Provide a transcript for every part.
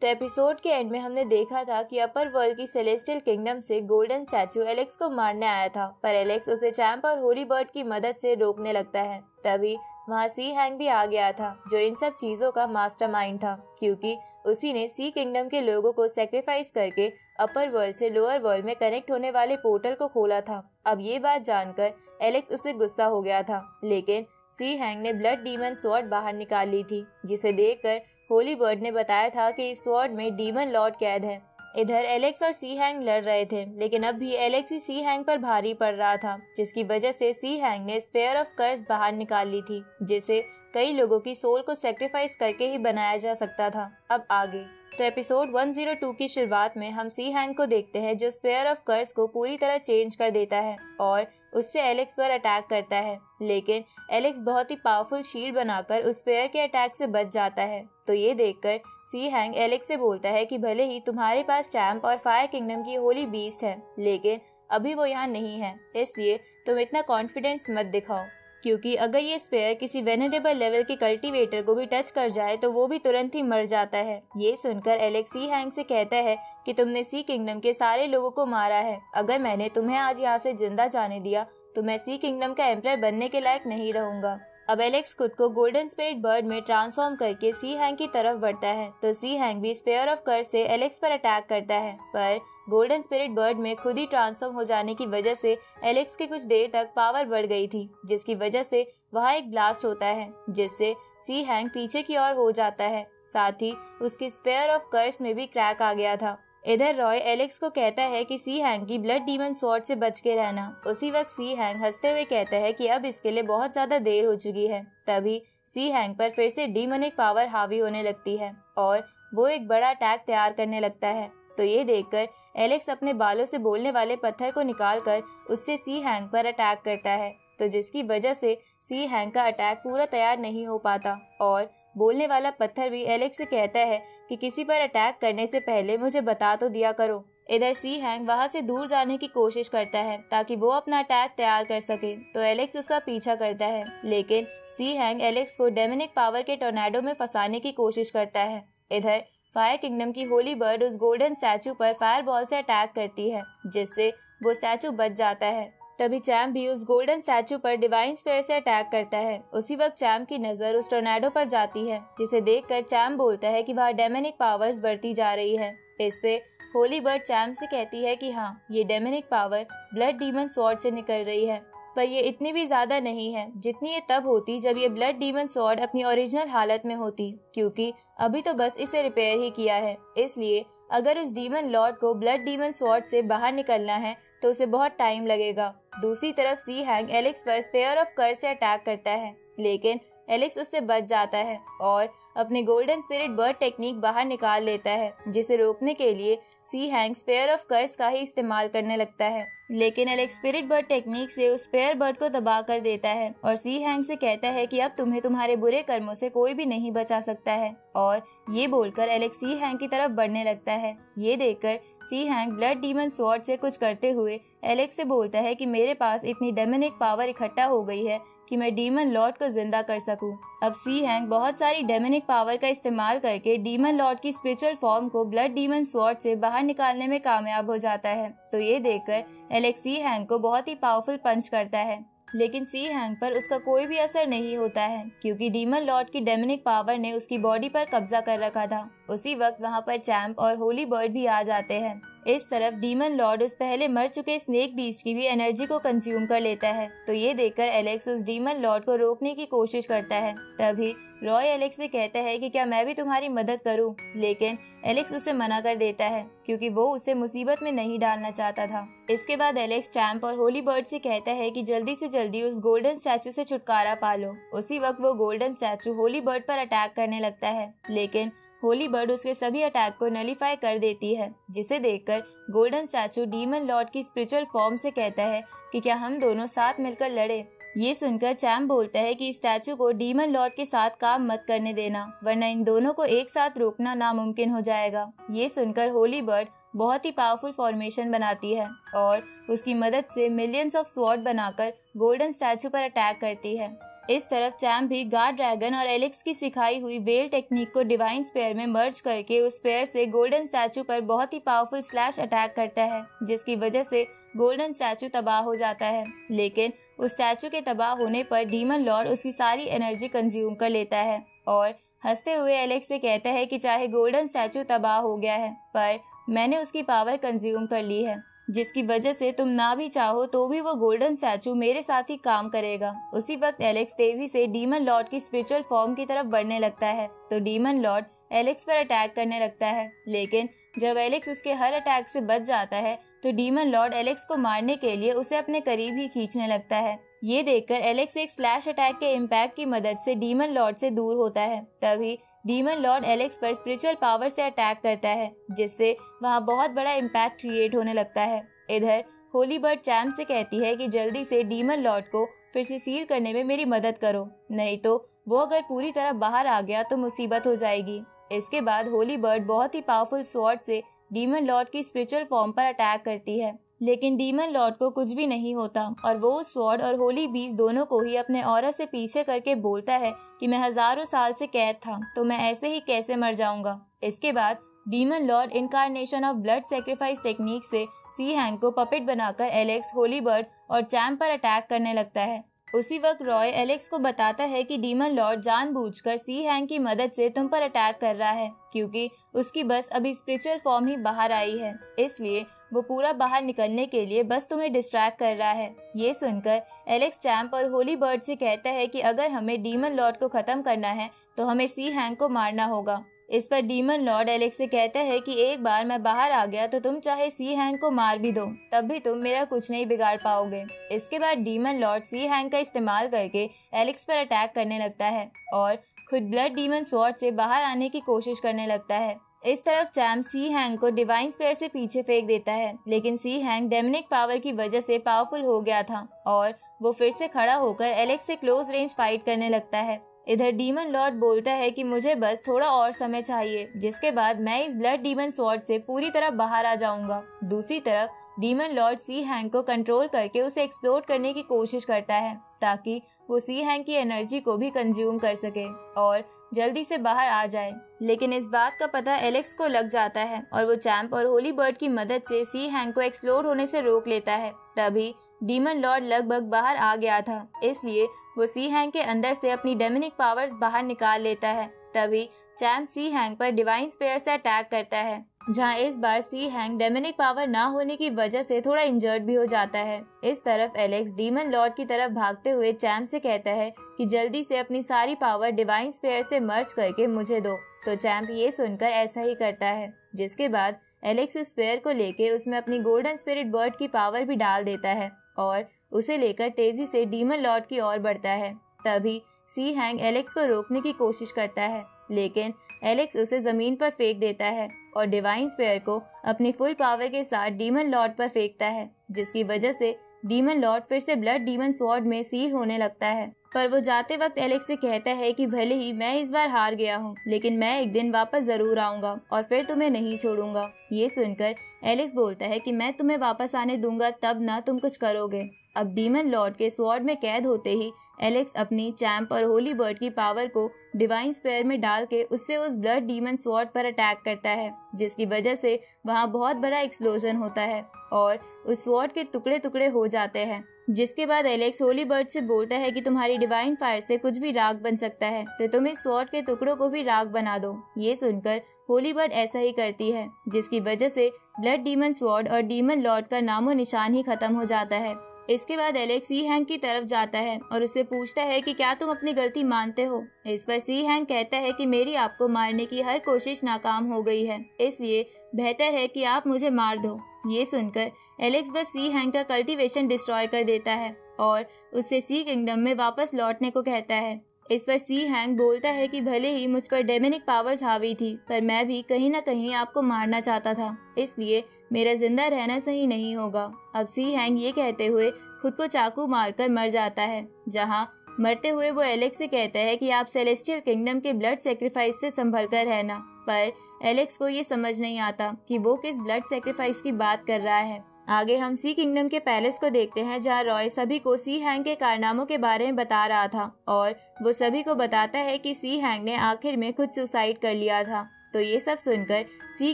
तो एपिसोड के एंड में हमने देखा था कि अपर वर्ल्ड की सेलेस्टियल किंगडम से गोल्डन स्टैचू एलेक्स को मारने आया था, पर एलेक्स उसे चैंप और होली बर्ड की मदद से रोकने लगता है। तभी वहाँ सी हैंग भी आ गया था, जो इन सब चीजों का मास्टरमाइंड था, क्योंकि उसी ने सी किंगडम के लोगों को सेक्रीफाइस करके अपर वर्ल्ड से लोअर वर्ल्ड में कनेक्ट होने वाले पोर्टल को खोला था। अब ये बात जानकर एलेक्स उससे गुस्सा हो गया था, लेकिन सी हैंग ने ब्लड डीमन स्वॉर्ड बाहर निकाल ली थी, जिसे देखकर होली बर्ड ने बताया था कि इस स्वॉर्ड में डीमन लॉर्ड कैद है। इधर एलेक्स और सी हैंग लड़ रहे थे, लेकिन अब भी एलेक्स ही सी हैंग पर भारी पड़ रहा था, जिसकी वजह से सी हैंग ने स्पेयर ऑफ कर्स बाहर निकाल ली थी, जिसे कई लोगों की सोल को सेक्रीफाइस करके ही बनाया जा सकता था। अब आगे तो एपिसोड 102 की शुरुआत में हम सी हैंग को देखते हैं, जो स्पेयर ऑफ कर्स को पूरी तरह चेंज कर देता है और उससे एलेक्स पर अटैक करता है, लेकिन एलेक्स बहुत ही पावरफुल शील्ड बनाकर उस स्पेयर के अटैक से बच जाता है। तो ये देखकर सी हैंग एलेक्स से बोलता है कि भले ही तुम्हारे पास चैंप और फायर किंगडम की होली बीस्ट है, लेकिन अभी वो यहाँ नहीं है, इसलिए तुम इतना कॉन्फिडेंस मत दिखाओ, क्योंकि अगर ये स्पेयर किसी वेनेरेबल लेवल के कल्टीवेटर को भी टच कर जाए तो वो भी तुरंत ही मर जाता है। ये सुनकर एलेक्स सी हैंग से कहता है कि तुमने सी किंगडम के सारे लोगों को मारा है, अगर मैंने तुम्हें आज यहाँ से जिंदा जाने दिया तो मैं सी किंगडम का एम्परर बनने के लायक नहीं रहूंगा। अब एलेक्स खुद को गोल्डन स्पिरिट बर्ड में ट्रांसफॉर्म करके सी हैंग की तरफ बढ़ता है, तो सी हैंग भी स्पेयर ऑफ कर्स से एलेक्स पर अटैक करता है, पर गोल्डन स्पिरिट बर्ड में खुद ही ट्रांसफॉर्म हो जाने की वजह से एलेक्स की कुछ देर तक पावर बढ़ गई थी, जिसकी वजह से वहाँ एक ब्लास्ट होता है, जिससे सी हैंग पीछे की ओर हो जाता है। साथ ही उसकी स्पेयर ऑफ कर्स में भी क्रैक आ गया था। इधर रॉय एलेक्स को कहता है कि सी हैंग की ब्लड डीमन स्वॉर्ड से बच के रहना। उसी वक्त सी हैंग हंसते हुए कहता है कि अब इसके लिए बहुत ज्यादा देर हो चुकी है। तभी सी हैंग पर फिर से डीमनिक पावर हावी होने लगती है और वो एक बड़ा अटैक तैयार करने लगता है। तो ये देखकर एलेक्स अपने बालों से बोलने वाले पत्थर को निकालकर उससे सी हैंग पर अटैक करता है, तो जिसकी वजह से सी हैंग का अटैक पूरा तैयार नहीं हो पाता और बोलने वाला पत्थर भी एलेक्स से कहता है कि किसी पर अटैक करने से पहले मुझे बता तो दिया करो। इधर सी हैंग वहाँ से दूर जाने की कोशिश करता है ताकि वो अपना अटैक तैयार कर सके, तो एलेक्स उसका पीछा करता है, लेकिन सी हैंग एलेक्स को डेमोनिक पावर के टोर्नेडो में फंसाने की कोशिश करता है। इधर फायर किंगडम की होली बर्ड उस गोल्डन स्टैचू पर फायर बॉल से अटैक करती है, जिससे वो स्टैचू बच जाता है। तभी चैंप भी उस गोल्डन स्टैचू पर डिवाइन स्पेयर से अटैक करता है। उसी वक्त चैंप की नजर उस टोर्नेडो पर जाती है, जिसे देखकर चैंप बोलता है कि वहाँ डेमोनिक पावर्स बढ़ती जा रही है। इस पे होली बर्ड चैंप से कहती है कि हाँ, ये demonic power blood demon sword से निकल रही है, पर ये इतनी भी ज्यादा नहीं है जितनी ये तब होती जब ये ब्लड डीमन स्वॉर्ड अपनी ओरिजिनल हालत में होती, क्योंकि अभी तो बस इसे रिपेयर ही किया है। इसलिए अगर उस डीमन लॉर्ड को ब्लड डीमन स्वॉर्ड से बाहर निकलना है तो उसे बहुत टाइम लगेगा। दूसरी तरफ सी हैंग एलेक्स पर स्पेयर ऑफ कर्स से अटैक करता है, लेकिन एलेक्स उससे बच जाता है और अपने गोल्डन स्पिरिट बर्ड टेक्निक बाहर निकाल लेता है, जिसे रोकने के लिए सी हैंग स्पेयर ऑफ कर्स का ही इस्तेमाल करने लगता है, लेकिन एलेक्स स्पिरिट बर्ड टेक्निक से उस स्पेयर बर्ड को तबाह कर देता है और सी हैंग से कहता है कि अब तुम्हें तुम्हारे बुरे कर्मों से कोई भी नहीं बचा सकता है, और ये बोलकर एलेक्स सी हैंग की तरफ बढ़ने लगता है। ये देखकर सी हैंग ब्लड डीमन स्वॉर्ड से कुछ करते हुए एलेक्स से बोलता है कि मेरे पास इतनी डेमोनिक पावर इकट्ठा हो गई है कि मैं डीमन लॉर्ड को जिंदा कर सकूं। अब सी हैंग बहुत सारी डेमोनिक पावर का इस्तेमाल करके डीमन लॉर्ड की स्पिरिचुअल फॉर्म को ब्लड डीमन स्वॉर्ड से बाहर निकालने में कामयाब हो जाता है। तो ये देखकर एलेक्स सी हैंग को बहुत ही पावरफुल पंच करता है, लेकिन सी हैंग पर उसका कोई भी असर नहीं होता है, क्योंकि डीमन लॉर्ड की डेमोनिक पावर ने उसकी बॉडी पर कब्जा कर रखा था। उसी वक्त वहाँ पर चैंप और होली बर्ड भी आ जाते हैं। इस तरफ डीमन लॉर्ड उस पहले मर चुके स्नेक बीस्ट की भी एनर्जी को कंज्यूम कर लेता है। तो ये देखकर एलेक्स उस डीमन लॉर्ड को रोकने की कोशिश करता है। तभी रॉय एलेक्स से कहता है कि क्या मैं भी तुम्हारी मदद करूं, लेकिन एलेक्स उसे मना कर देता है क्योंकि वो उसे मुसीबत में नहीं डालना चाहता था। इसके बाद एलेक्स चैंप और होली बर्ड से कहता है कि जल्दी से जल्दी उस गोल्डन स्टैचू से छुटकारा पा लो। उसी वक्त वो गोल्डन स्टैचू होली बर्ड पर अटैक करने लगता है, लेकिन होली बर्ड उसके सभी अटैक को नलीफाई कर देती है, जिसे देखकर गोल्डन स्टैचू डीमन लॉर्ड की स्पिरिचुअल फॉर्म से कहता है कि क्या हम दोनों साथ मिलकर लड़े। ये सुनकर चैंप बोलता है कि इस स्टैचू को डीमन लॉर्ड के साथ काम मत करने देना, वरना इन दोनों को एक साथ रोकना नामुमकिन हो जाएगा। ये सुनकर होली बर्ड बहुत ही पावरफुल फॉर्मेशन बनाती है और उसकी मदद से मिलियंस ऑफ स्वॉर्ड बनाकर गोल्डन स्टैचू पर अटैक करती है। इस तरफ चैम्प भी गार्ड ड्रैगन और एलेक्स की सिखाई हुई वेल टेक्निक को डिवाइन स्पेयर में मर्ज करके उस स्पेयर से गोल्डन स्टैचू पर बहुत ही पावरफुल स्लैश अटैक करता है, जिसकी वजह से गोल्डन स्टैचू तबाह हो जाता है। लेकिन उस स्टैचू के तबाह होने पर डीमन लॉर्ड उसकी सारी एनर्जी कंज्यूम कर लेता है और हंसते हुए एलेक्स से कहता है कि चाहे गोल्डन स्टैचू तबाह हो गया है, पर मैंने उसकी पावर कंज्यूम कर ली है, जिसकी वजह से तुम ना भी चाहो तो भी वो गोल्डन स्टैचू मेरे साथ ही काम करेगा। उसी वक्त एलेक्स तेजी से डीमन लॉर्ड की स्पिरिचुअल फॉर्म की तरफ बढ़ने लगता है, तो डीमन लॉर्ड एलेक्स पर अटैक करने लगता है। लेकिन जब एलेक्स उसके हर अटैक से बच जाता है तो डीमन लॉर्ड एलेक्स को मारने के लिए उसे अपने करीब ही खींचने लगता है। ये देखकर एलेक्स एक स्लैश अटैक के इम्पैक्ट की मदद से डीमन लॉर्ड से दूर होता है। तभी डीमन लॉर्ड एलेक्स पर स्पिरिचुअल पावर से अटैक करता है, जिससे वहाँ बहुत बड़ा इम्पैक्ट क्रिएट होने लगता है। इधर होली बर्ड चैम्प से कहती है कि जल्दी से डीमन लॉर्ड को फिर से सील करने में मेरी मदद करो, नहीं तो वो अगर पूरी तरह बाहर आ गया तो मुसीबत हो जाएगी। इसके बाद होली बर्ड बहुत ही पावरफुल स्वॉर्ड से डीमन लॉर्ड की स्पिरिचुअल फॉर्म पर अटैक करती है, लेकिन डीमन लॉर्ड को कुछ भी नहीं होता और वो स्वॉर्ड और होली बीस्ट दोनों को ही अपने ऑरा से पीछे करके बोलता है कि मैं हजारों साल से कैद था, तो मैं ऐसे ही कैसे मर जाऊंगा। इसके बाद demon Lord incarnation of blood sacrifice technique से सी हैंग को पपेट बनाकर एलेक्स, होली बर्ड और चैम्प पर अटैक करने लगता है। उसी वक्त रॉय एलेक्स को बताता है कि डीमन लॉर्ड जानबूझकर सी हैंग की मदद से तुम पर अटैक कर रहा है, क्योंकि उसकी बस अभी स्पिरिचुअल फॉर्म ही बाहर आई है, इसलिए वो पूरा बाहर निकलने के लिए बस तुम्हें डिस्ट्रैक्ट कर रहा है। ये सुनकर एलेक्स चैम्प और होली बर्ड से कहता है कि अगर हमें डीमन लॉर्ड को खत्म करना है तो हमें सी हैंग को मारना होगा। इस पर डीमन लॉर्ड एलेक्स से कहता है कि एक बार मैं बाहर आ गया तो तुम चाहे सी हैंग को मार भी दो, तब भी तुम मेरा कुछ नहीं बिगाड़ पाओगे। इसके बाद डीमन लॉर्ड सी हैंग का इस्तेमाल करके एलेक्स पर अटैक करने लगता है और खुद ब्लड डीमन स्वॉर्ड से बाहर आने की कोशिश करने लगता है। इस तरफ चैम्प सी हैंग को डिवाइन स्पेयर से पीछे फेंक देता है, लेकिन सी हैंग डेमनिक पावर की वजह से पावरफुल हो गया था और वो फिर से खड़ा होकर एलेक्स से क्लोज रेंज फाइट करने लगता है। इधर डीमन लॉर्ड बोलता है कि मुझे बस थोड़ा और समय चाहिए, जिसके बाद मैं इस ब्लड डीमन स्वॉर्ड से पूरी तरह बाहर आ जाऊंगा। दूसरी तरफ डीमन लॉर्ड सी हैंग को कंट्रोल करके उसे एक्सप्लोड करने की कोशिश करता है, ताकि वो सी हैंग की एनर्जी को भी कंज्यूम कर सके और जल्दी से बाहर आ जाए। लेकिन इस बात का पता एलेक्स को लग जाता है और वो चैम्प और होली बर्ड की मदद से सी हैंग को एक्सप्लोड होने से रोक लेता है। तभी डीमन लॉर्ड लगभग बाहर आ गया था, इसलिए वो सी हैंग के अंदर से अपनी डेमनिक पावर्स बाहर निकाल लेता है। तभी चैम्प सी हैंग पर डिवाइन स्पेयर से अटैक करता है, जहां इस बार सी हैंग डेमनिक पावर ना होने की वजह से थोड़ा इंजर्ड भी हो जाता है। इस तरफ एलेक्स डीमन लॉर्ड की तरफ भागते हुए चैम्प से कहता है कि जल्दी से अपनी सारी पावर डिवाइन स्पेयर से मर्ज करके मुझे दो, तो चैम्प ये सुनकर ऐसा ही करता है, जिसके बाद एलेक्स उस स्पेयर को लेके उसमें अपनी गोल्डन स्पिरिट बर्ड की पावर भी डाल देता है और उसे लेकर तेजी से डीमन लॉर्ड की ओर बढ़ता है। तभी सी हैंग एलेक्स को रोकने की कोशिश करता है, लेकिन एलेक्स उसे जमीन पर फेंक देता है और डिवाइन स्पेयर को अपनी फुल पावर के साथ डीमन लॉर्ड पर फेंकता है, जिसकी वजह से डीमन लॉर्ड फिर से ब्लड डीमन स्वॉर्ड में सील होने लगता है। पर वो जाते वक्त एलेक्स से कहता है कि भले ही मैं इस बार हार गया हूँ, लेकिन मैं एक दिन वापस जरूर आऊंगा और फिर तुम्हें नहीं छोड़ूंगा। ये सुनकर एलेक्स बोलता है कि मैं तुम्हें वापस आने दूंगा, तब ना तुम कुछ करोगे। अब डीमन लॉर्ड के स्वॉर्ड में कैद होते ही एलेक्स अपनी चैम्प और होली बर्ड की पावर को डिवाइन स्पेयर में डाल के उससे उस ब्लड डीमन स्वॉर्ड पर अटैक करता है, जिसकी वजह से वहाँ बहुत बड़ा एक्सप्लोजन होता है और उस स्वॉर्ड के टुकड़े टुकड़े हो जाते हैं। जिसके बाद एलेक्स होली बर्ड से बोलता है कि तुम्हारी डिवाइन फायर से कुछ भी राख बन सकता है, तो तुम इस स्वॉर्ड के टुकड़ों को भी राख बना दो। ये सुनकर होली बर्ड ऐसा ही करती है, जिसकी वजह से ब्लड डीमन स्वॉर्ड और डीमन लॉर्ड का नामो निशान ही खत्म हो जाता है। इसके बाद एलेक्स सी हैंग की तरफ जाता है और उससे पूछता है कि क्या तुम अपनी गलती मानते हो। इस पर सी हैंग कहता है कि मेरी आपको मारने की हर कोशिश नाकाम हो गई है, इसलिए बेहतर है कि आप मुझे मार दो। ये सुनकर एलेक्स बस सी हैंग का कल्टीवेशन डिस्ट्रॉय कर देता है और उससे सी किंगडम में वापस लौटने को कहता है। इस पर सी हैंग बोलता है कि भले ही मुझ पर डेमनिक पावर्स हावी थी, पर मैं भी कहीं न कहीं आपको मारना चाहता था, इसलिए मेरा जिंदा रहना सही नहीं होगा। अब सी हैंग ये कहते हुए खुद को चाकू मारकर मर जाता है, जहां मरते हुए वो एलेक्स से कहता है कि आप सेलेस्टियल किंगडम के ब्लड सेक्रीफाइस से संभल कर रहना। पर एलेक्स को ये समझ नहीं आता कि वो किस ब्लड सेक्रीफाइस की बात कर रहा है। आगे हम सी किंगडम के पैलेस को देखते हैं, जहाँ रॉय सभी को सी हैंग के कारनामों के बारे में बता रहा था और वो सभी को बताता है कि सी हैंग ने आखिर में खुद सुसाइड कर लिया था। तो ये सब सुनकर सी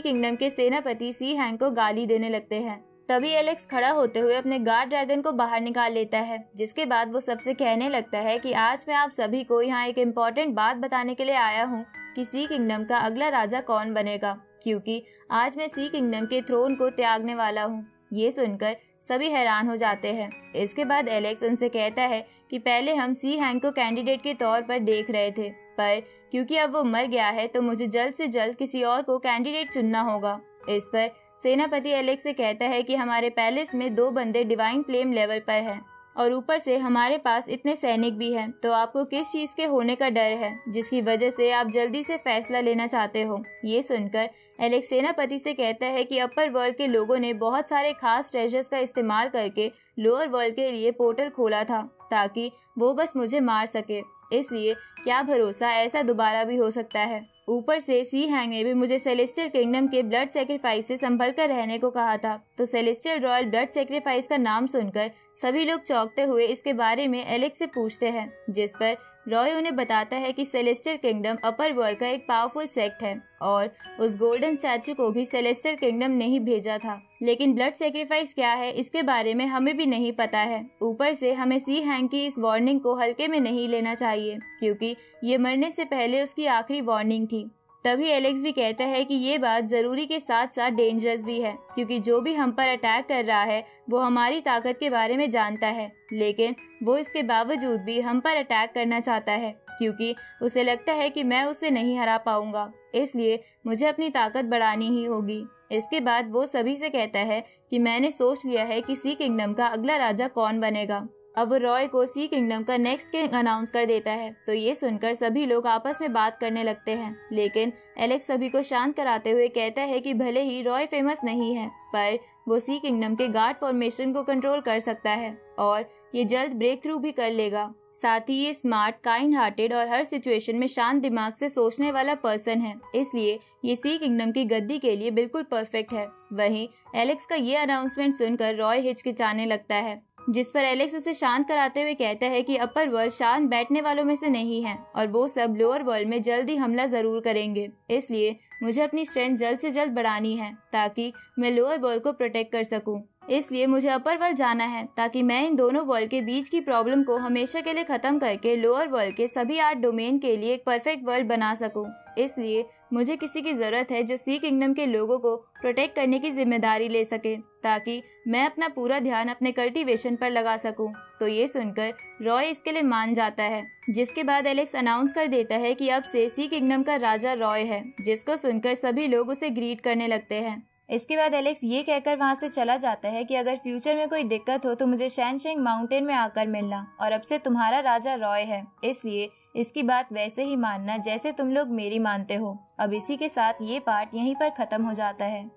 किंगडम के सेनापति सी हैंग को गाली देने लगते हैं। तभी एलेक्स खड़ा होते हुए अपने गार्ड ड्रैगन को बाहर निकाल लेता है, जिसके बाद वो सबसे कहने लगता है कि आज मैं आप सभी को यहाँ एक इम्पोर्टेंट बात बताने के लिए आया हूँ कि सी किंगडम का अगला राजा कौन बनेगा, क्योंकि आज मैं सी किंगडम के थ्रोन को त्यागने वाला हूँ। ये सुनकर सभी हैरान हो जाते हैं। इसके बाद एलेक्स उनसे कहता है कि पहले हम सी हैंग को कैंडिडेट के तौर पर देख रहे थे, पर क्योंकि अब वो मर गया है तो मुझे जल्द से जल्द किसी और को कैंडिडेट चुनना होगा। इस पर सेनापति एलेक्स से कहता है कि हमारे पैलेस में 2 बंदे डिवाइन फ्लेम लेवल पर हैं और ऊपर से हमारे पास इतने सैनिक भी हैं, तो आपको किस चीज के होने का डर है जिसकी वजह से आप जल्दी से फैसला लेना चाहते हो। ये सुनकर एलेक्स सेनापति से कहता है कि अपर वर्ल्ड के लोगों ने बहुत सारे खास ट्रेजर्स का इस्तेमाल करके लोअर वर्ल्ड के लिए पोर्टल खोला था ताकि वो बस मुझे मार सके, इसलिए क्या भरोसा ऐसा दोबारा भी हो सकता है। ऊपर से सी हैंग ने भी मुझे सेलेस्टियल किंगडम के ब्लड सेक्रीफाइस से संभल कर रहने को कहा था। तो सेलेस्टियल रॉयल ब्लड सेक्रीफाइस का नाम सुनकर सभी लोग चौंकते हुए इसके बारे में एलेक्स से पूछते हैं, जिस पर रॉय उन्हें बताता है कि सेलेस्टियल किंगडम अपर वर्ल्ड का एक पावरफुल सेक्ट है और उस गोल्डन स्टैचू को भी सेलेस्टियल किंगडम ने ही भेजा था, लेकिन ब्लड सेक्रीफाइस क्या है इसके बारे में हमें भी नहीं पता है। ऊपर से हमें सी हैंग की इस वार्निंग को हल्के में नहीं लेना चाहिए, क्योंकि ये मरने से पहले उसकी आखिरी वार्निंग थी। तभी एलेक्स भी कहता है कि ये बात जरूरी के साथ साथ डेंजरस भी है, क्योंकि जो भी हम पर अटैक कर रहा है वो हमारी ताकत के बारे में जानता है, लेकिन वो इसके बावजूद भी हम पर अटैक करना चाहता है, क्योंकि उसे लगता है कि मैं उसे नहीं हरा पाऊंगा, इसलिए मुझे अपनी ताकत बढ़ानी ही होगी। इसके बाद वो सभी से कहता है कि मैंने सोच लिया है कि सी किंगडम का अगला राजा कौन बनेगा। अब वो रॉय को सी किंगडम का नेक्स्ट किंग अनाउंस कर देता है। तो ये सुनकर सभी लोग आपस में बात करने लगते हैं, लेकिन एलेक्स सभी को शांत कराते हुए कहता है कि भले ही रॉय फेमस नहीं है, पर वो सी किंगडम के गार्ड फॉर्मेशन को कंट्रोल कर सकता है और ये जल्द ब्रेक थ्रू भी कर लेगा। साथ ही ये स्मार्ट, काइंड हार्टेड और हर सिचुएशन में शांत दिमाग से सोचने वाला पर्सन है, इसलिए ये सी किंगडम की गद्दी के लिए बिल्कुल परफेक्ट है। वहीं एलेक्स का ये अनाउंसमेंट सुनकर रॉय हिचकिचाने लगता है, जिस पर एलेक्स उसे शांत कराते हुए कहता है कि अपर वर्ल्ड शांत बैठने वालों में से नहीं है और वो सब लोअर वर्ल्ड में जल्द ही हमला जरूर करेंगे, इसलिए मुझे अपनी स्ट्रेंथ जल्द से जल्द बढ़ानी है ताकि मैं लोअर वर्ल्ड को प्रोटेक्ट कर सकूं। इसलिए मुझे अपर वर्ल्ड जाना है ताकि मैं इन दोनों वर्ल्ड के बीच की प्रॉब्लम को हमेशा के लिए खत्म करके लोअर वर्ल्ड के सभी 8 डोमेन के लिए एक परफेक्ट वर्ल्ड बना सकूं। इसलिए मुझे किसी की जरूरत है जो सी किंगडम के लोगों को प्रोटेक्ट करने की जिम्मेदारी ले सके, ताकि मैं अपना पूरा ध्यान अपने कल्टीवेशन पर लगा सकूं। तो ये सुनकर रॉय इसके लिए मान जाता है, जिसके बाद एलेक्स अनाउंस कर देता है कि अब से सी किंगडम का राजा रॉय है, जिसको सुनकर सभी लोग उसे ग्रीट करने लगते हैं। इसके बाद एलेक्स ये कहकर वहाँ से चला जाता है कि अगर फ्यूचर में कोई दिक्कत हो तो मुझे शैनशिंग माउंटेन में आकर मिलना, और अब से तुम्हारा राजा रॉय है, इसलिए इसकी बात वैसे ही मानना जैसे तुम लोग मेरी मानते हो। अब इसी के साथ ये पार्ट यहीं पर खत्म हो जाता है।